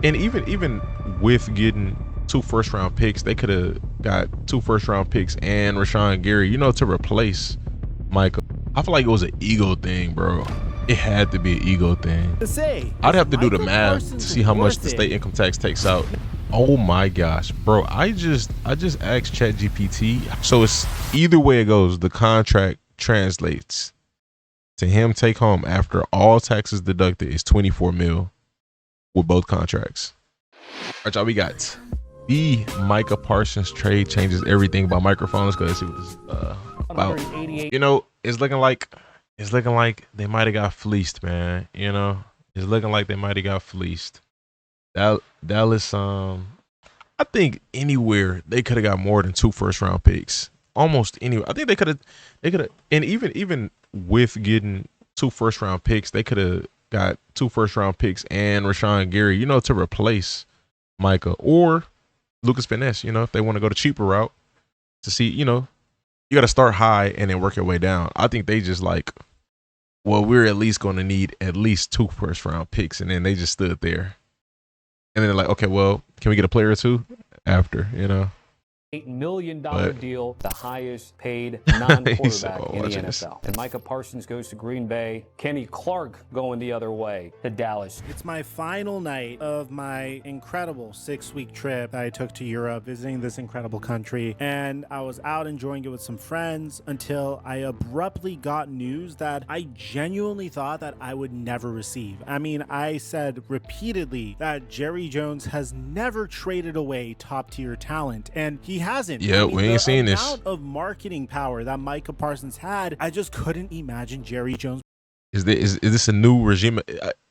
And even with getting 2 first-round picks, they could have got 2 first-round picks and Rashawn Gary, to replace Michael. I feel like it was an ego thing, bro. It had to be an ego thing. I'd have to do the math to see how much the state income tax takes out. Oh my gosh, bro. I just asked ChatGPT. So it's either way it goes, the contract translates to him take home after all taxes deducted is 24 mil with both contracts. All right, y'all, we got the Micah Parsons trade changes everything by microphones. Let's see what this is about. It's looking like they might have got fleeced, man. It's looking like they might have got fleeced. Dallas, I think anywhere they could have got more than 2 first-round picks. Almost anywhere. I think they could have, and even with getting 2 first-round picks, they could have got 2 first-round picks and Rashawn Gary, to replace Micah or Lucas Finesse. If they want to go the cheaper route to see, you got to start high and then work your way down. I think they just we're at least going to need at least 2 first-round picks, and then they just stood there. And then they're like, okay, well, can we get a player or two after, $8 million deal, the highest paid non-quarterback in the NFL. And Micah Parsons goes to Green Bay. Kenny Clark going the other way to Dallas. It's my final night of my incredible 6-week trip that I took to Europe, visiting this incredible country. And I was out enjoying it with some friends until I abruptly got news that I genuinely thought that I would never receive. I mean, I said repeatedly that Jerry Jones has never traded away top-tier talent, and he hasn't. Yeah, we ain't seen this. The amount of marketing power that Micah Parsons had, I just couldn't imagine Jerry Jones. Is this a new regime?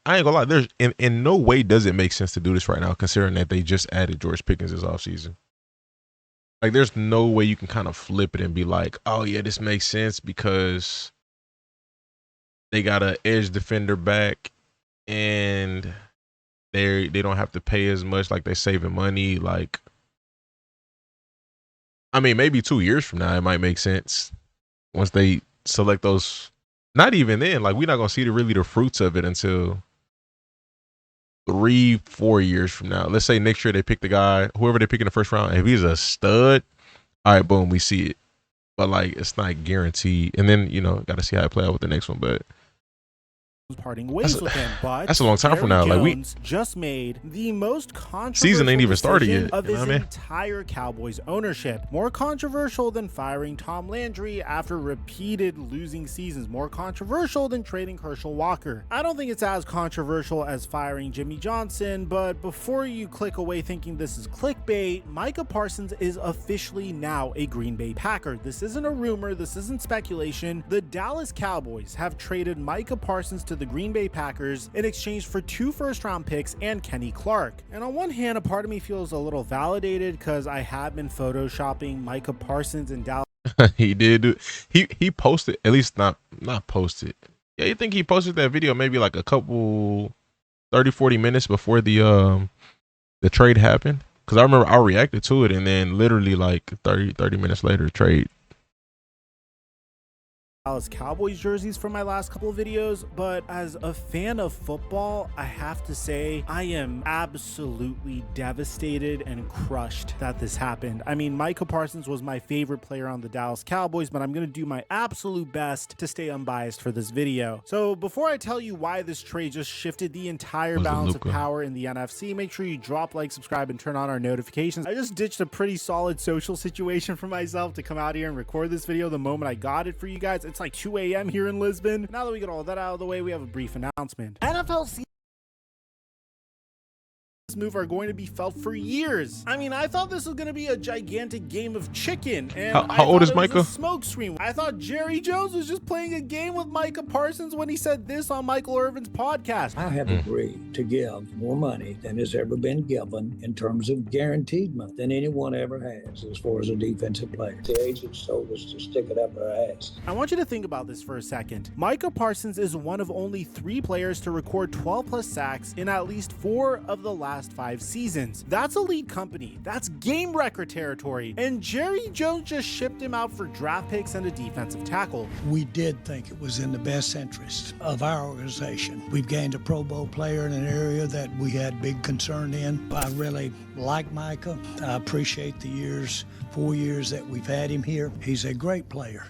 I ain't gonna lie. There's in no way does it make sense to do this right now, considering that they just added George Pickens this offseason. Like, there's no way you can kind of flip it and be like, oh yeah, this makes sense because they got an edge defender back and they don't have to pay as much, like they're saving money. Like, I mean, maybe 2 years from now, it might make sense once they select those. Not even then. Like, we're not going to see the fruits of it until 3-4 years from now. Let's say next year they pick the guy, whoever they pick in the first round. If he's a stud, all right, boom, we see it. But, like, it's not guaranteed. And then, got to see how it play out with the next one. But parting ways with him, but that's a long time from now. Like, we just made the most controversial season ain't even started yet of his entire Cowboys ownership. More controversial than firing Tom Landry after repeated losing seasons. More controversial than trading Herschel Walker. I don't think it's as controversial as firing Jimmy Johnson, but before you click away thinking this is clickbait, Micah Parsons is officially now a Green Bay Packer. This isn't a rumor. This isn't speculation. The Dallas Cowboys have traded Micah Parsons to the Green Bay Packers in exchange for 2 first-round picks and Kenny Clark. And on one hand, a part of me feels a little validated because I have been photoshopping Micah Parsons in Dallas. He did. He posted, at least not posted. Yeah, you think he posted that video maybe like a couple 30-40 minutes before the trade happened? Because I remember I reacted to it, and then literally like 30 minutes later, trade. Dallas Cowboys jerseys for my last couple of videos, but as a fan of football, I have to say I am absolutely devastated and crushed that this happened. I mean, Micah Parsons was my favorite player on the Dallas Cowboys, but I'm going to do my absolute best to stay unbiased for this video. So before I tell you why this trade just shifted the entire balance of power in the NFC, make sure you drop, like, subscribe, and turn on our notifications. I just ditched a pretty solid social situation for myself to come out here and record this video the moment I got it for you guys. It's like 2 a.m. here in Lisbon. Now that we get all that out of the way, we have a brief announcement. NFL season move are going to be felt for years. I mean, I thought this was going to be a gigantic game of chicken, and how old is Micah? Smoke screen. I thought Jerry Jones was just playing a game with Micah Parsons when he said this on Michael Irvin's podcast. I have agreed to give more money than has ever been given in terms of guaranteed money than anyone ever has as far as a defensive player. The agents told us to stick it up our ass. I want you to think about this for a second. Micah Parsons is one of only 3 players to record 12+ sacks in at least 4 of the last last 5 seasons. That's elite company. That's game record territory. And Jerry Jones just shipped him out for draft picks and a defensive tackle. We did think it was in the best interest of our organization. We've gained a Pro Bowl player in an area that we had big concern in. I really like Micah. I appreciate the 4 years that we've had him here. He's a great player.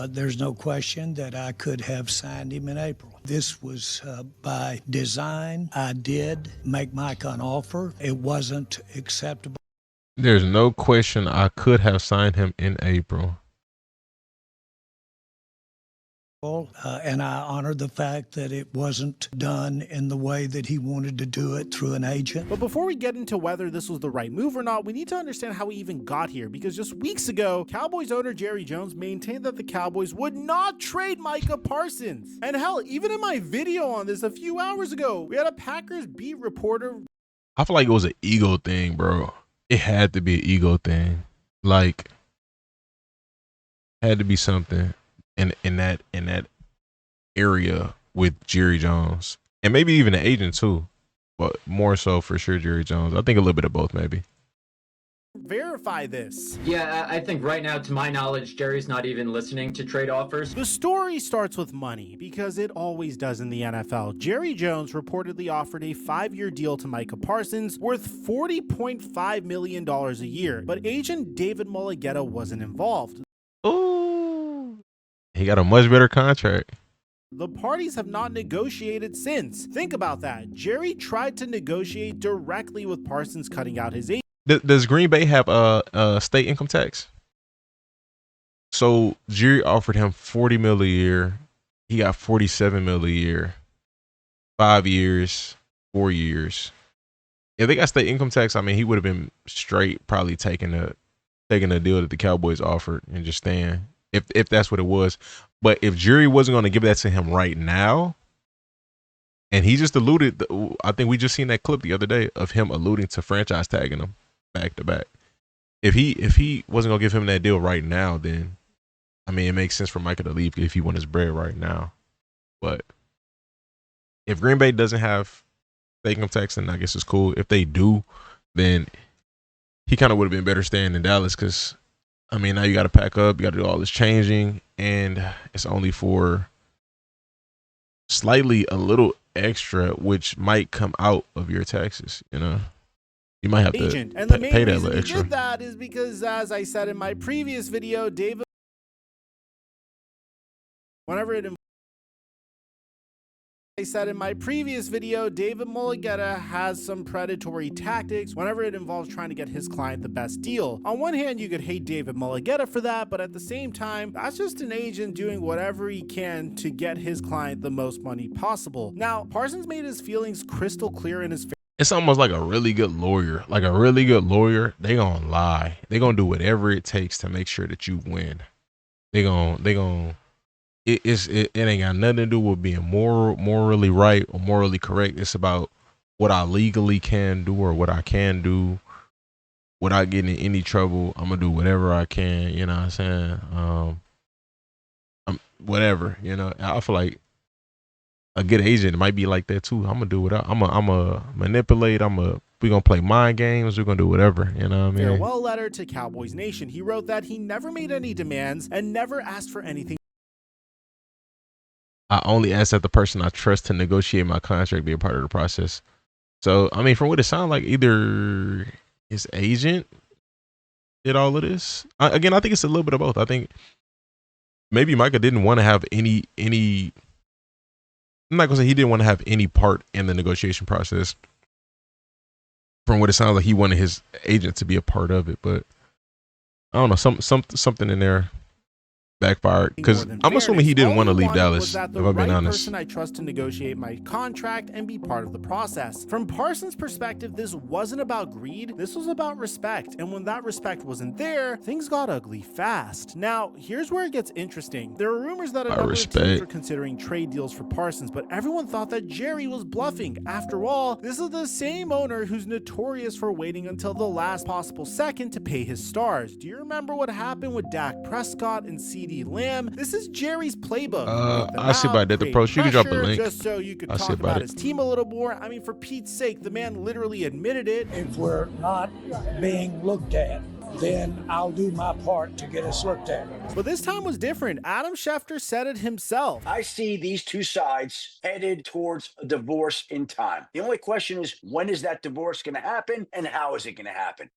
There's no question that I could have signed him in April. This was by design. I did make Micah an offer. It wasn't acceptable. There's no question I could have signed him in April. And I honor the fact that it wasn't done in the way that he wanted to do it, through an agent. But before we get into whether this was the right move or not, we need to understand how we even got here, because just weeks ago, Cowboys owner Jerry Jones maintained that the Cowboys would not trade Micah Parsons. And hell, even in my video on this a few hours ago, we had a Packers beat reporter. I feel like it was an ego thing, bro. It had to be an ego thing. Like, had to be something in that area with Jerry Jones, and maybe even the agent too, but more so for sure Jerry Jones. I think a little bit of both, maybe. Verify this. Yeah, I think right now, to my knowledge, Jerry's not even listening to trade offers. The story starts with money, because it always does in the NFL. Jerry Jones reportedly offered a 5-year deal to Micah Parsons worth $40.5 million a year, but agent David Mulligetta wasn't involved. Ooh, he got a much better contract. The parties have not negotiated since. Think about that. Jerry tried to negotiate directly with Parsons, cutting out his agent. Does Green Bay have a state income tax? So Jerry offered him $40 million a year. He got $47 million a year. 5 years, 4 years. If they got state income tax, I mean, he would have been straight probably taking a deal that the Cowboys offered and just staying, if that's what it was. But if Jerry wasn't going to give that to him right now, and he just alluded, I think we just seen that clip the other day of him alluding to franchise tagging him back to back. If he wasn't going to give him that deal right now, then, I mean, it makes sense for Micah to leave if he wants his bread right now. But if Green Bay doesn't have state income tax, then I guess it's cool. If they do, then he kind of would have been better staying in Dallas, because, I mean, now you got to pack up, you got to do all this changing, and it's only for slightly a little extra, which might come out of your taxes. You know, you might have to And the main pay that reason little he extra. did that is because, as I said in my previous video, David Mulligetta has some predatory tactics whenever it involves trying to get his client the best deal. On one hand, you could hate David Mulligetta for that, but at the same time, that's just an agent doing whatever he can to get his client the most money possible. Now, Parsons made his feelings crystal clear in his It's almost like a really good lawyer. Like a really good lawyer, they gonna lie. They gonna do whatever it takes to make sure that you win. They gonna. It ain't got nothing to do with being morally right or morally correct. It's about what I legally can do or what I can do without getting in any trouble. I'm gonna do whatever I can. You know what I'm saying? Whatever. You know, I feel like a good agent might be like that too. I'm gonna do what I'm gonna manipulate. We're gonna play mind games. We're gonna do whatever. You know what I mean? farewell letter to Cowboys Nation. He wrote that he never made any demands and never asked for anything. I only ask that the person I trust to negotiate my contract be a part of the process. So, I mean, from what it sounds like, either his agent did all of this. Again, I think it's a little bit of both. I think maybe Micah didn't want to have any. I'm not gonna say he didn't want to have any part in the negotiation process. From what it sounds like, he wanted his agent to be a part of it, but I don't know, something in there backfired, because I'm assuming he didn't want to leave Dallas, if I'm being honest. Person I trust to negotiate my contract and be part of the process. From Parsons' perspective, this wasn't about greed, this was about respect, and when that respect wasn't there, things got ugly fast. Now, here's where it gets interesting. There are rumors that a number of teams were considering trade deals for Parsons, but everyone thought that Jerry was bluffing. After all, this is the same owner who's notorious for waiting until the last possible second to pay his stars. Do you remember what happened with Dak Prescott in Seattle CeeDee Lamb. This is Jerry's playbook. I see about that. The pro, you can drop a link. Just so you could talk about his team a little more. I mean, for Pete's sake, the man literally admitted it. If we're not being looked at, then I'll do my part to get us looked at. But this time was different. Adam Schefter said it himself. I see these two sides headed towards a divorce in time. The only question is, when is that divorce going to happen and how is it going to happen?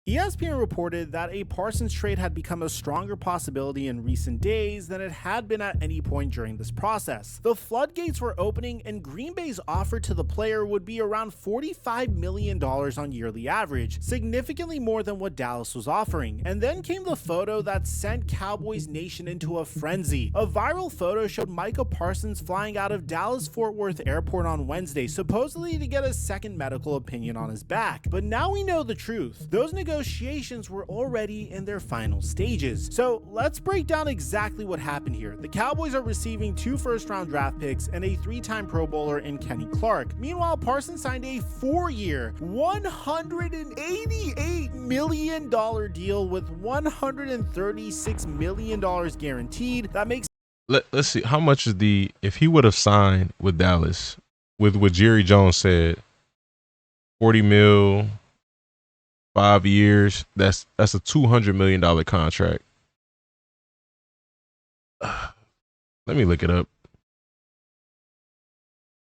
ESPN reported that a Parsons trade had become a stronger possibility in recent days than it had been at any point during this process. The floodgates were opening, and Green Bay's offer to the player would be around $45 million on yearly average, significantly more than what Dallas was offering. And then came the photo that sent Cowboys Nation into a frenzy. A viral photo showed Micah Parsons flying out of Dallas-Fort Worth Airport on Wednesday, supposedly to get a second medical opinion on his back. But now we know the truth. Those negotiations were already in their final stages. So let's break down exactly what happened here. The Cowboys are receiving 2 first-round draft picks and a 3-time Pro Bowler in Kenny Clark. Meanwhile, Parsons signed a 4-year, $188 million deal with $136 million guaranteed. That makes Let's see, how much is if he would have signed with Dallas with what Jerry Jones said, 40 mil, 5 years, that's a $200 million contract. Let me look it up.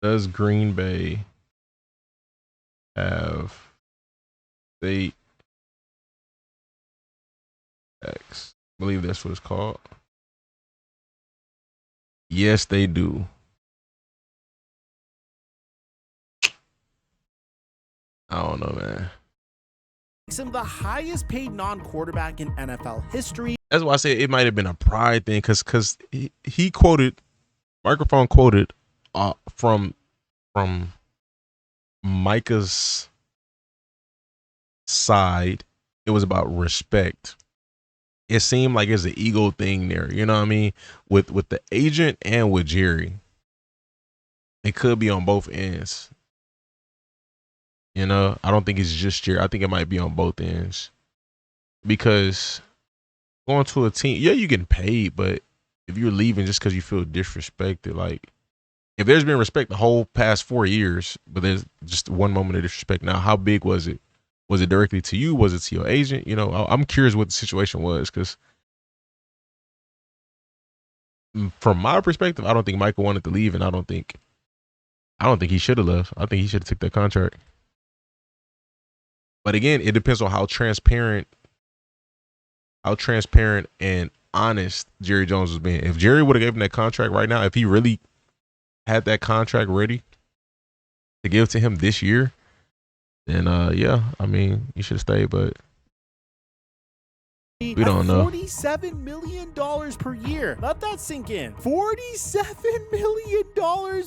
Does Green Bay have state tax? I believe that's what it's called. Yes, they do. I don't know, man. Makes him the highest paid non-quarterback in NFL history. That's why I say it might have been a pride thing, because he quoted, microphone quoted from Micah's side. It was about respect. It seemed like it's an ego thing there, you know what I mean? With the agent and with Jerry. It could be on both ends. You know, I don't think it's just Jerry. I think it might be on both ends. Because going to a team, yeah, you getting paid, but if you're leaving just because you feel disrespected, like, if there's been respect the whole past 4 years, but there's just one moment of disrespect now, how big was it? Was it directly to you? Was it to your agent? You know, I'm curious what the situation was, because from my perspective, I don't think Michael wanted to leave, and I don't think he should have left. I think he should have took that contract. But again, it depends on how transparent and honest Jerry Jones was being. If Jerry would have given him that contract right now, if he really had that contract ready to give to him this year, then yeah, I mean, you should stay, but we don't know. $47 million per year. Let that sink in. $47 million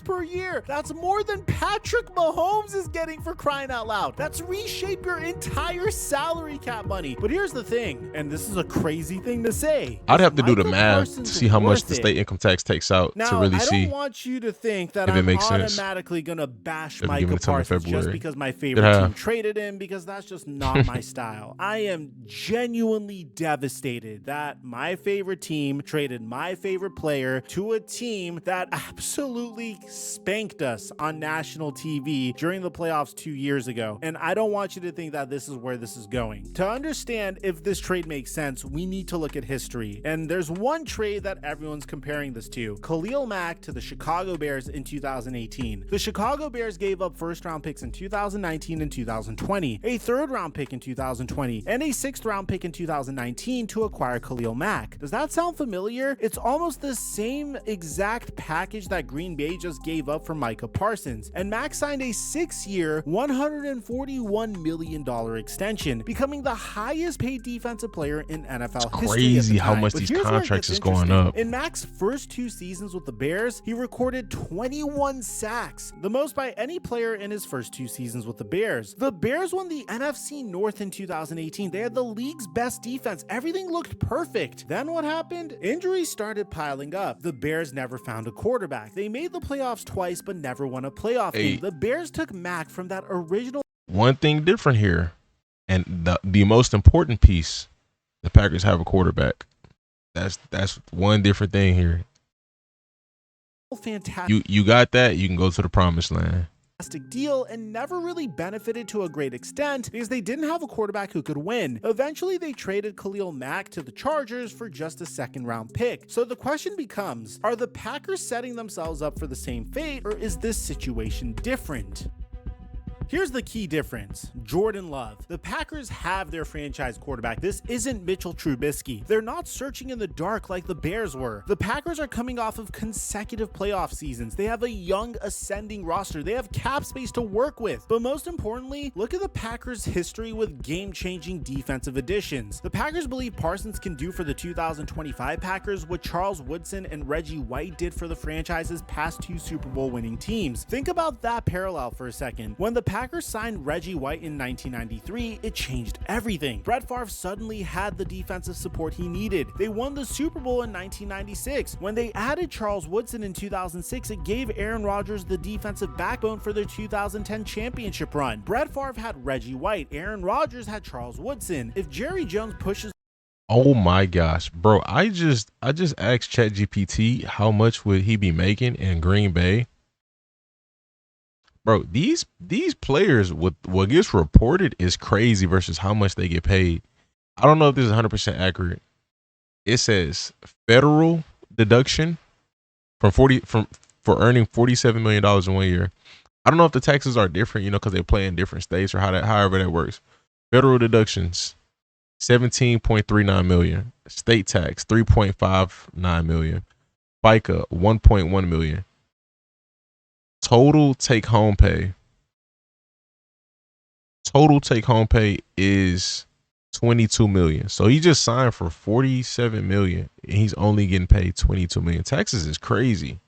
per year. That's more than Patrick Mahomes is getting, for crying out loud. That's reshape your entire salary cap money. But here's the thing, and this is a crazy thing to say. I'd have to do the math to see how much the state income tax takes out to really see. I don't want you to think that I'm automatically going to bash Micah Parsons just because my favorite team traded him, because that's just not my style. I am genuinely devastated that my favorite team traded my favorite player to a team that absolutely spanked us on national TV during the playoffs 2 years ago. And I don't want you to think that this is where this is going. To understand if this trade makes sense, we need to look at history. And there's one trade that everyone's comparing this to: Khalil Mack to the Chicago Bears in 2018. The Chicago Bears gave up first-round picks in 2019 and 2020, a third-round pick in 2020, and a sixth-round pick in 2019 to acquire Khalil Mack. Does that sound familiar? It's almost the same exact package that Green Bay just gave up for Micah Parsons, and Mack signed a 6-year, $141 million extension, becoming the highest paid defensive player in NFL history. Crazy how much these contracts is going up. In Mack's first 2 seasons with the Bears, he recorded 21 sacks, the most by any player in his first 2 seasons with the Bears. The Bears won the NFC North in 2018. They had the league's best defense. Everything looked perfect. Then what happened? Injuries started piling up. The Bears never found a quarterback. They made the playoffs twice, but never won a playoff game. The Bears took Mack from that original. One thing different here, and the most important piece, the Packers have a quarterback. That's one different thing here. Fantastic. You got that, you can go to the promised land. Deal and never really benefited to a great extent because they didn't have a quarterback who could win. Eventually, they traded Khalil Mack to the Chargers for just a second-round pick. So the question becomes, are the Packers setting themselves up for the same fate, or is this situation different? Here's the key difference. Jordan Love. The Packers have their franchise quarterback. This isn't Mitchell Trubisky. They're not searching in the dark like the Bears were. The Packers are coming off of consecutive playoff seasons. They have a young ascending roster. They have cap space to work with. But most importantly, look at the Packers' history with game-changing defensive additions. The Packers believe Parsons can do for the 2025 Packers what Charles Woodson and Reggie White did for the franchise's past 2 Super Bowl winning teams. Think about that parallel for a second. When the Packers signed Reggie White in 1993, it changed everything. Brett Favre suddenly had the defensive support he needed. They won the Super Bowl in 1996. When they added Charles Woodson in 2006, it gave Aaron Rodgers the defensive backbone for their 2010 championship run. Brett Favre had Reggie White. Aaron Rodgers had Charles Woodson. If Jerry Jones pushes... Oh my gosh, bro, I just asked ChatGPT how much would he be making in Green Bay. Bro, these players, with what gets reported is crazy versus how much they get paid. I don't know if this is 100% accurate. It says federal deduction for earning $47 million in 1 year. I don't know if the taxes are different, you know, because they play in different states or however that works. Federal deductions, $17.39 million. State tax, $3.59 million. FICA, $1.1 million. Total take home pay is $22 million. So he just signed for $47 million and he's only getting paid $22 million. Taxes is crazy.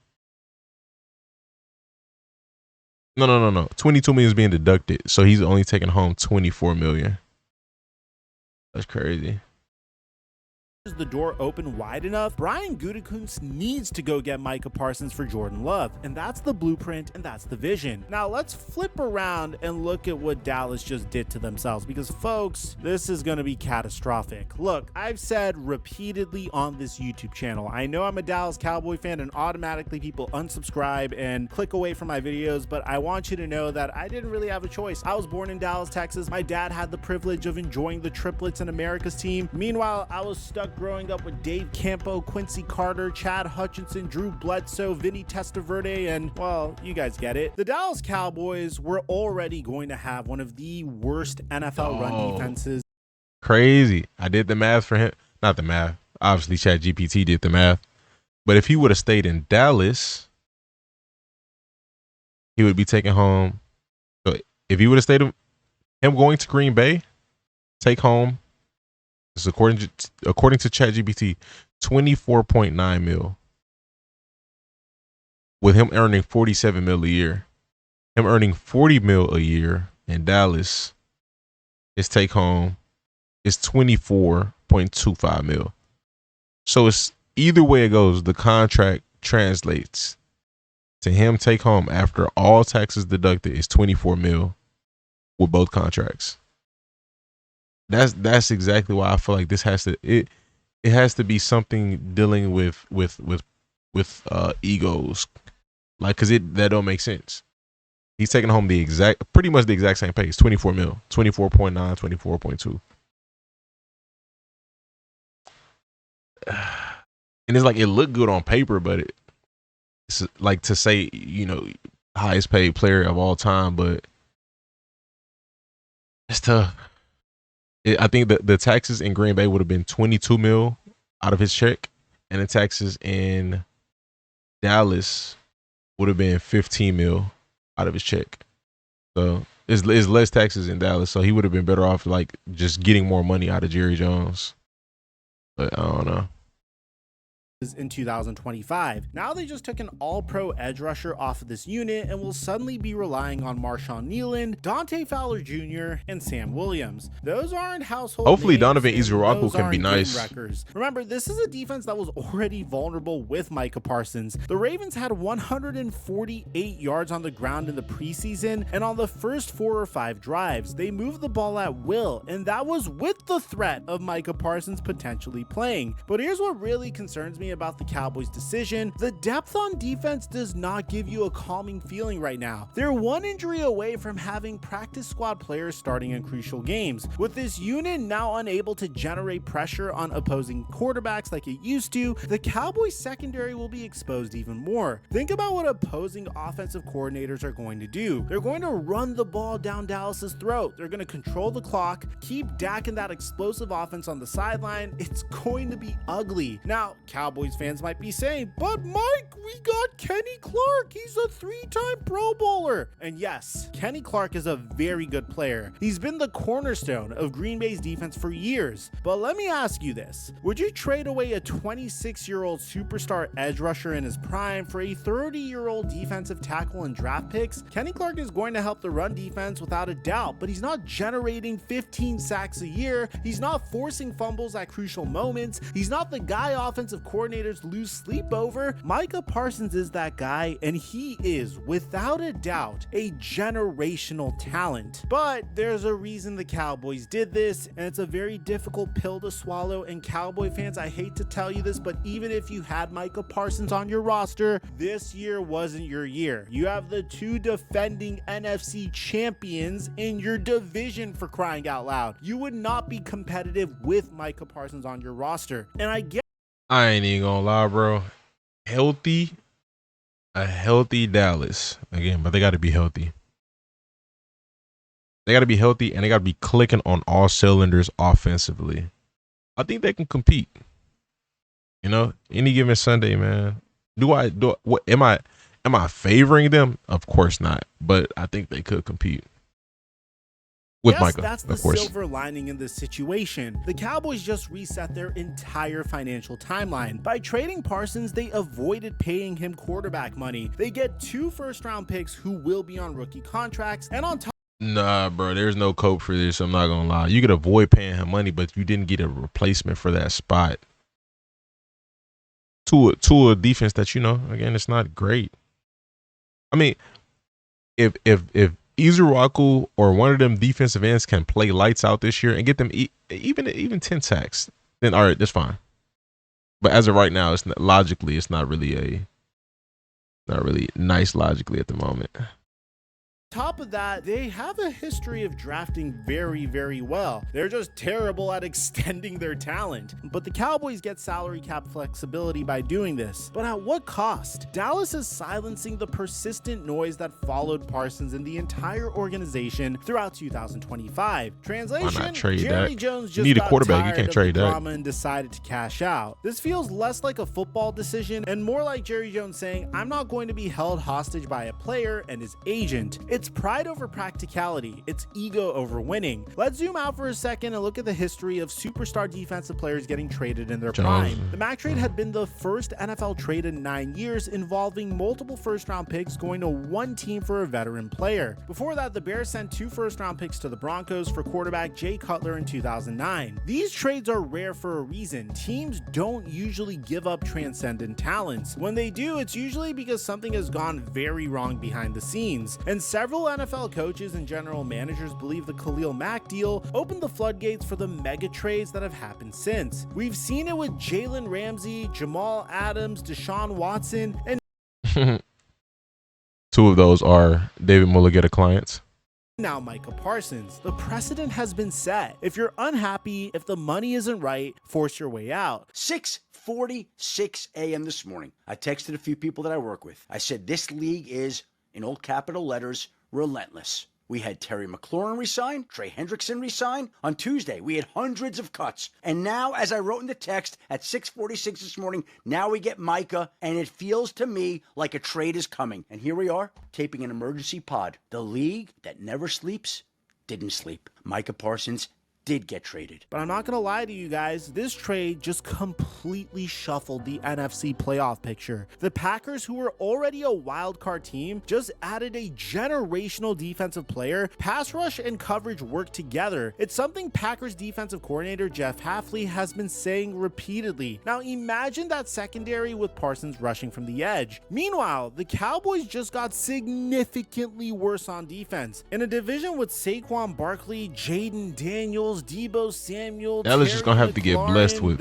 No. $22 million is being deducted. So he's only taking home $24 million. That's crazy. The door open wide enough, Brian Gutekunst needs to go get Micah Parsons for Jordan Love, and that's the blueprint and that's the vision. Now let's flip around and look at what Dallas just did to themselves, because folks, this is going to be catastrophic. Look, I've said repeatedly on this YouTube channel, I know I'm a Dallas Cowboy fan and automatically people unsubscribe and click away from my videos, but I want you to know that I didn't really have a choice. I was born in Dallas, Texas. My dad had the privilege of enjoying the triplets in America's team. Meanwhile, I was stuck growing up with Dave Campo, Quincy Carter, Chad Hutchinson, Drew Bledsoe, Vinny Testaverde, and, well, you guys get it. The Dallas Cowboys were already going to have one of the worst NFL run defenses. Crazy. I did the math for him. Not the math. Obviously, ChatGPT did the math. But if he would have stayed in Dallas, he would be taking home. So if he would have stayed, him going to Green Bay, take home, this is according to ChatGPT, $24.9 million. With him earning $47 million a year. Him earning $40 million a year in Dallas, his take home is $24.25 million. So it's either way it goes, the contract translates to him take home after all taxes deducted is $24 million with both contracts. That's exactly why I feel like this has to it has to be something dealing with egos, like, because that don't make sense. He's taking home pretty much the exact same pay. It's $24 million, 24.9, 24.2. And it's like, it looked good on paper, but it's like, to say, you know, highest paid player of all time, but it's tough. I think the taxes in Green Bay would have been $22 million out of his check, and the taxes in Dallas would have been $15 million out of his check. So it's less taxes in Dallas, so he would have been better off like just getting more money out of Jerry Jones. But I don't know. in 2025. Now they just took an all-pro edge rusher off of this unit and will suddenly be relying on Marshawn Nealand, Dante Fowler Jr., and Sam Williams. Those aren't household Hopefully names, Donovan and Izuraku those can be aren't nice. game wreckers. Remember, this is a defense that was already vulnerable with Micah Parsons. The Ravens had 148 yards on the ground in the preseason, and on the first 4 or 5 drives, they moved the ball at will, and that was with the threat of Micah Parsons potentially playing. But here's what really concerns me about the Cowboys' decision. The depth on defense does not give you a calming feeling right now. They're one injury away from having practice squad players starting in crucial games. With this unit now unable to generate pressure on opposing quarterbacks like it used to, the Cowboys secondary will be exposed even more. Think about what opposing offensive coordinators are going to do. They're going to run the ball down Dallas's throat. They're going to control the clock, keep Dak and that explosive offense on the sideline. It's going to be ugly. Now, Cowboys fans might be saying, but Mike, we got Kenny Clark. He's a 3-time Pro Bowler. And yes, Kenny Clark is a very good player. He's been the cornerstone of Green Bay's defense for years. But let me ask you this. Would you trade away a 26-year-old superstar edge rusher in his prime for a 30-year-old defensive tackle and draft picks? Kenny Clark is going to help the run defense without a doubt, but he's not generating 15 sacks a year. He's not forcing fumbles at crucial moments. He's not the guy offensive coordinators lose sleep over. Micah Parsons is that guy, and he is, without a doubt, a generational talent. But there's a reason the Cowboys did this, and it's a very difficult pill to swallow. And Cowboy fans, I hate to tell you this, but even if you had Micah Parsons on your roster, this year wasn't your year. You have the 2 defending NFC champions in your division, for crying out loud. You would not be competitive with Micah Parsons on your roster. And I ain't even gonna lie, bro. A healthy Dallas again, but they got to be healthy. They got to be healthy, and they got to be clicking on all cylinders offensively. I think they can compete. You know, any given Sunday, man. What am I favoring them? Of course not, but I think they could compete. With yes, Micah, that's the of course. silver lining in this situation. The Cowboys just reset their entire financial timeline. By trading Parsons, they avoided paying him quarterback money. They get 2 first-round picks who will be on rookie contracts, and on top. Nah, bro, there's no cope for this. I'm not gonna lie. You could avoid paying him money, but you didn't get a replacement for that spot. To a defense that, you know, again, it's not great. I mean, if Izuraku or one of them defensive ends can play lights out this year and get them even 10 sacks, then all right, that's fine. But as of right now, it's not really nice logically at the moment. Top of that, they have a history of drafting very, very well. They're just terrible at extending their talent. But the Cowboys get salary cap flexibility by doing this. But at what cost? Dallas is silencing the persistent noise that followed Parsons and the entire organization throughout 2025. Translation, Why not trade Jerry that? Jones You just need a got quarterback. You tired can't of trade the that. drama and decided to cash out. This feels less like a football decision and more like Jerry Jones saying, I'm not going to be held hostage by a player and his agent. It's pride over practicality. It's ego over winning. Let's zoom out for a second and look at the history of superstar defensive players getting traded in their prime. The Mack trade had been the first NFL trade in 9 years involving multiple first-round picks going to one team for a veteran player. Before that, the Bears sent 2 first-round picks to the Broncos for quarterback Jay Cutler in 2009. These trades are rare for a reason. Teams don't usually give up transcendent talents. When they do, it's usually because something has gone very wrong behind the scenes. And several NFL coaches and general managers believe the Khalil Mack deal opened the floodgates for the mega trades that have happened since. We've seen it with Jalen Ramsey, Jamal Adams, Deshaun Watson, and 2 of those are David Mulligeta clients. now Micah Parsons. The precedent has been set. If you're unhappy, if the money isn't right, force your way out. 6:46 a.m. this morning, I texted a few people that I work with. I said, this league is, in all capital letters, relentless. We had Terry McLaurin resign, Trey Hendrickson resign. On Tuesday, we had hundreds of cuts. And now, as I wrote in the text at 6:46 this morning, now we get Micah, and it feels to me like a trade is coming. And here we are, taping an emergency pod. The league that never sleeps didn't sleep. Micah Parsons did get traded. But I'm not going to lie to you guys, this trade just completely shuffled the NFC playoff picture. The Packers, who were already a wild card team, just added a generational defensive player. Pass rush and coverage work together. It's something Packers defensive coordinator Jeff Hafley has been saying repeatedly. Now imagine that secondary with Parsons rushing from the edge. Meanwhile, the Cowboys just got significantly worse on defense. In a division with Saquon Barkley, Jaden Daniels, Deebo Samuel, Dallas just gonna have to get blessed with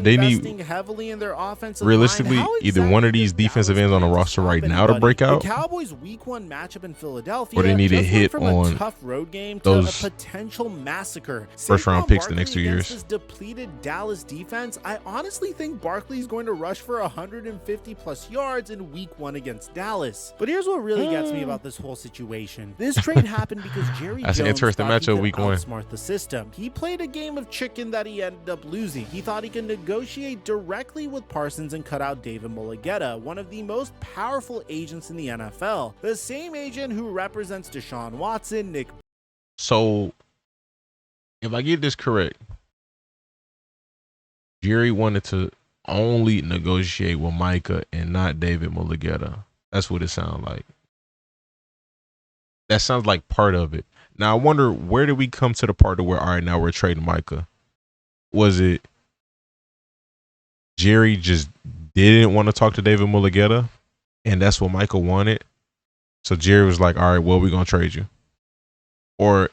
they need heavily in their offensive realistically line. either one of these defensive ends on the roster right now to break out. The Cowboys' week 1 matchup in Philadelphia, or they need to hit from on a tough road game to those a potential massacre. first round picks the Barkley next 2 years. This depleted Dallas defense. I honestly think Barkley's going to rush for 150 plus yards in week 1 against Dallas. But here's what really gets me about this whole situation. This trade happened because Jerry That's Jones an interesting thought he matchup could week 1. outsmart the system. He played a game of chicken that he ended up losing. He thought he could negotiate directly with Parsons and cut out David Mulligetta, one of the most powerful agents in the NFL. The same agent who represents Deshaun Watson, Nick. So if I get this correct, Jerry wanted to only negotiate with Micah and not David Mulligetta. That's what it sounds like. That sounds like part of it. Now I wonder, where did we come to the part of where, all right, now we're trading Micah? Was it Jerry just didn't want to talk to David Mulligetta and that's what Micah wanted? So Jerry was like, all right, well, we're going to trade you. Or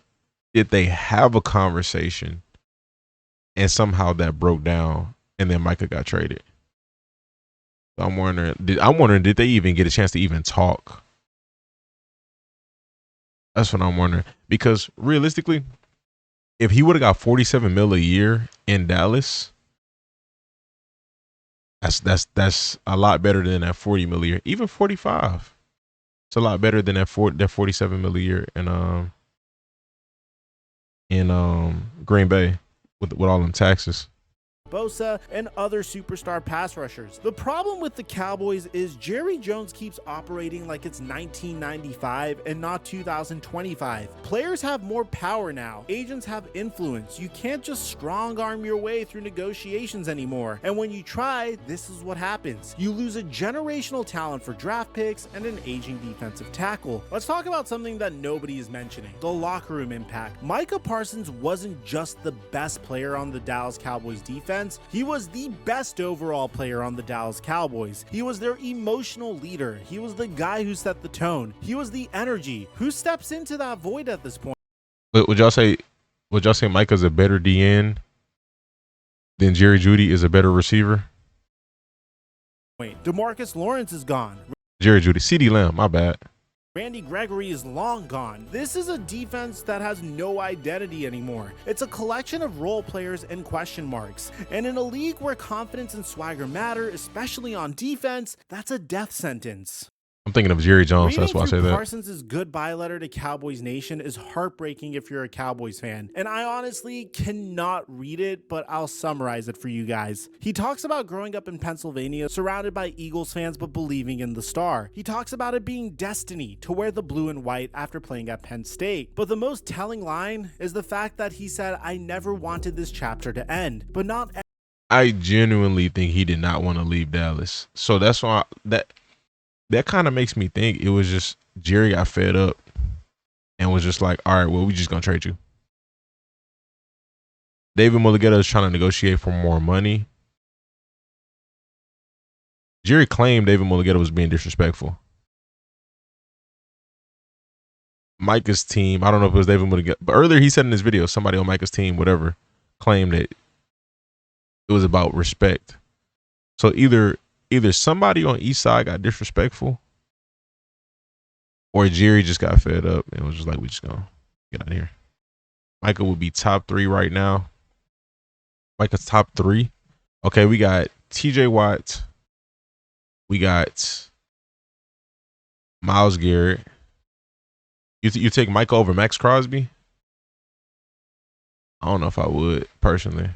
did they have a conversation and somehow that broke down and then Micah got traded? So I'm wondering, did they even get a chance to even talk? That's what I'm wondering. Because realistically, if he would have got 47 mil a year in Dallas, that's a lot better than that 40 mil a year. Even 45. It's a lot better than that 47 mil a year in Green Bay with all them taxes. Bosa, and other superstar pass rushers. The problem with the Cowboys is Jerry Jones keeps operating like it's 1995 and not 2025. Players have more power now. Agents have influence. You can't just strong arm your way through negotiations anymore. And when you try, this is what happens. You lose a generational talent for draft picks and an aging defensive tackle. Let's talk about something that nobody is mentioning: the locker room impact. Micah Parsons wasn't just the best player on the Dallas Cowboys defense. He was the best overall player on the Dallas Cowboys. He was their emotional leader. He was the guy who set the tone. He was the energy. Who steps into that void at this point? But would y'all say Micah's a better DN than Jerry Jeudy is a better receiver? Wait, DeMarcus Lawrence is gone. Jerry Jeudy, CeeDee Lamb, my bad. Randy Gregory is long gone. This is a defense that has no identity anymore. It's a collection of role players and question marks. And in a league where confidence and swagger matter, especially on defense, that's a death sentence. I'm thinking of Jerry Jones, so that's why I say that. Parsons' goodbye letter to Cowboys Nation is heartbreaking if you're a Cowboys fan. And I honestly cannot read it, but I'll summarize it for you guys. He talks about growing up in Pennsylvania, surrounded by Eagles fans, but believing in the star. He talks about it being destiny to wear the blue and white after playing at Penn State. But the most telling line is the fact that he said, "I never wanted this chapter to end," but not. I genuinely think he did not want to leave Dallas. So that's why that kind of makes me think it was just Jerry got fed up and was just like, all right, well, we just going to trade you. David Mulligetta is trying to negotiate for more money. Jerry claimed David Mulligetta was being disrespectful. Micah's team, I don't know if it was David Mulligetta, but earlier he said in this video, somebody on Micah's team, whatever, claimed that it was about respect. So either somebody on each side got disrespectful or Jerry just got fed up and was just like, we just gonna get out of here. Micah would be top 3 right now. Micah's top 3. Okay, we got TJ Watt. We got Myles Garrett. You take Micah over Max Crosby? I don't know if I would, personally.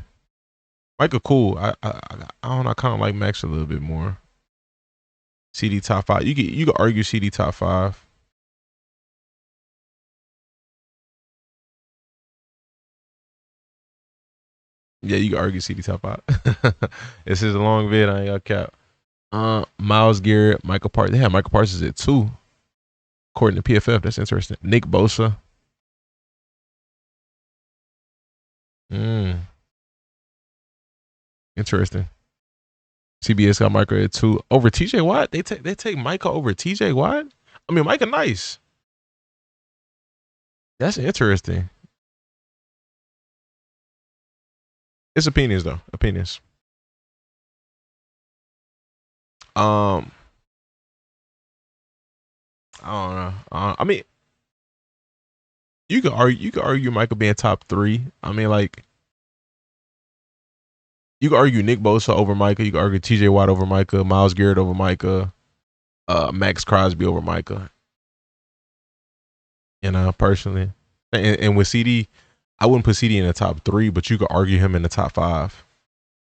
Micah cool. I don't know. I kind of like Max a little bit more. CD top 5. You could argue CD top 5. Yeah, you can argue CD top 5. This is a long vid. I ain't got cap. Myles Garrett, Michael Parsons. They have Michael Parsons at 2, according to PFF. That's interesting. Nick Bosa. Interesting. CBS got Micah at 2 over TJ Watt. They take Micah over TJ Watt. I mean, Micah nice. That's interesting. It's opinions though. Opinions. I don't know. I mean, you could argue Micah being top 3. I mean, like, you could argue Nick Bosa over Micah. You could argue TJ Watt over Micah, Myles Garrett over Micah, Max Crosby over Micah. You know, personally. And with CD, I wouldn't put CD in the top 3, but you could argue him in the top 5.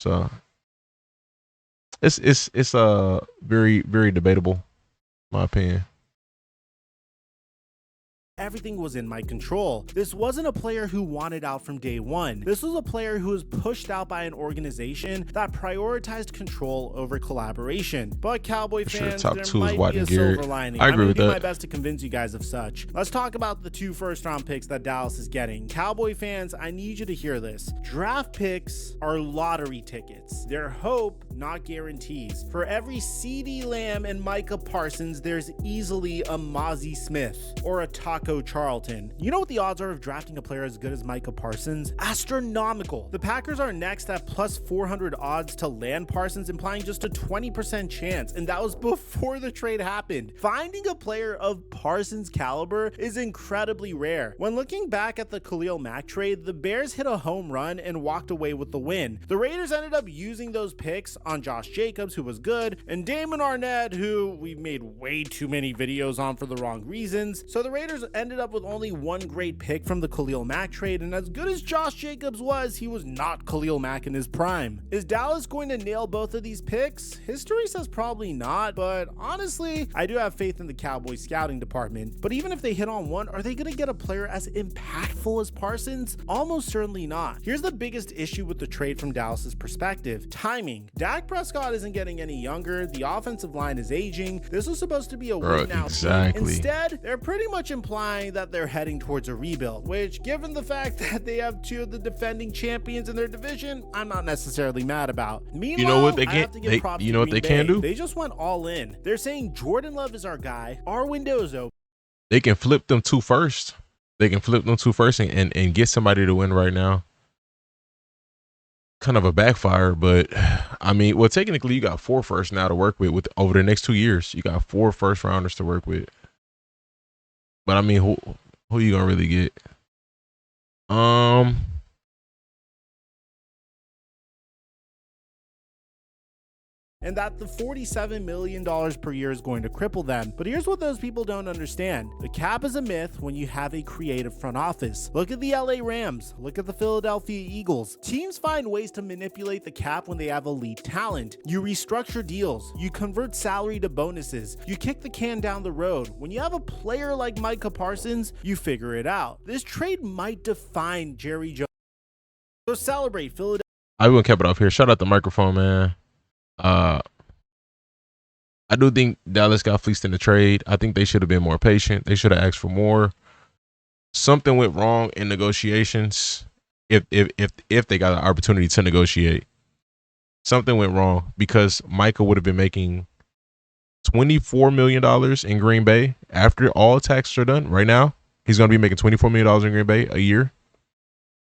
So it's very, very debatable, in my opinion. Everything was in my control. This wasn't a player who wanted out from day one. This was a player who was pushed out by an organization that prioritized control over collaboration. But Cowboy fans, top there 2 is might Watt be a and Garrett. silver lining. I agree I'm with gonna do that. my best to convince you guys of such. Let's talk about the 2 first-round picks that Dallas is getting. Cowboy fans, I need you to hear this. Draft picks are lottery tickets. They're hope, not guarantees. For every CeeDee Lamb and Micah Parsons, there's easily a Mozzie Smith or a Taco Charlton. You know what the odds are of drafting a player as good as Micah Parsons? Astronomical. The Packers are next at plus 400 odds to land Parsons, implying just a 20% chance, and that was before the trade happened. Finding a player of Parsons' caliber is incredibly rare. When looking back at the Khalil Mack trade, the Bears hit a home run and walked away with the win. The Raiders ended up using those picks on Josh Jacobs, who was good, and Damon Arnett, who we made way too many videos on for the wrong reasons. So the Raiders ended up with only one great pick from the Khalil Mack trade, and as good as Josh Jacobs was, he was not Khalil Mack in his prime. Is Dallas going to nail both of these picks? History says probably not, but honestly, I do have faith in the Cowboys scouting department. But even if they hit on one, are they going to get a player as impactful as Parsons? Almost certainly not. Here's the biggest issue with the trade from Dallas's perspective: timing. Dak Prescott isn't getting any younger. The offensive line is aging. This was supposed to be a win now team. Instead, they're pretty much implying that they're heading towards a rebuild, which, given the fact that they have 2 of the defending champions in their division, I'm not necessarily mad about. Meanwhile, you know what they can, I have to give props to Green Bay. Can do? They just went all in. They're saying Jordan Love is our guy. Our window is open. They can flip them 2 first. They can flip them 2 first and get somebody to win right now. Kind of a backfire, but I mean, well, technically you got 4 firsts now to work with over the next 2 years. You got 4 first rounders to work with. But I mean, who you gonna really get? And that the $47 million per year is going to cripple them. But here's what those people don't understand. The cap is a myth when you have a creative front office. Look at the LA Rams. Look at the Philadelphia Eagles. Teams find ways to manipulate the cap when they have elite talent. You restructure deals. You convert salary to bonuses. You kick the can down the road. When you have a player like Micah Parsons, you figure it out. This trade might define Jerry Jones. So celebrate Philadelphia. I wouldn't keep it off here. Shout out the microphone, man. I do think Dallas got fleeced in the trade. I think they should have been more patient. They should have asked for more. Something went wrong in negotiations. If they got an opportunity to negotiate, something went wrong, because Micah would have been making $24 million in Green Bay after all taxes are done. Right now, he's going to be making $24 million in Green Bay a year,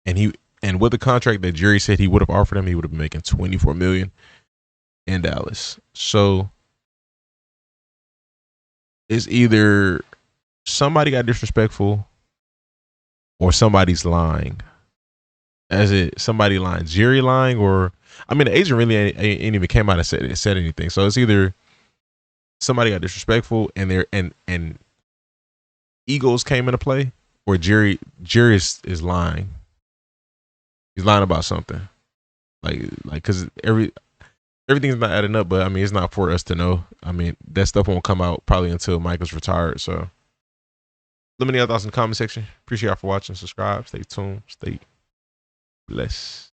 and with the contract that Jerry said he would have offered him, he would have been making $24 million in Dallas. So it's either somebody got disrespectful or somebody's lying. Somebody lying, Jerry lying, or I mean, the agent really ain't even came out and said anything. So it's either somebody got disrespectful and egos came into play, or Jerry is lying. He's lying about something, like because everything's not adding up. But I mean, it's not for us to know. I mean, that stuff won't come out probably until Michael's retired. So let me know your thoughts in the comment section. Appreciate y'all for watching. Subscribe. Stay tuned. Stay blessed.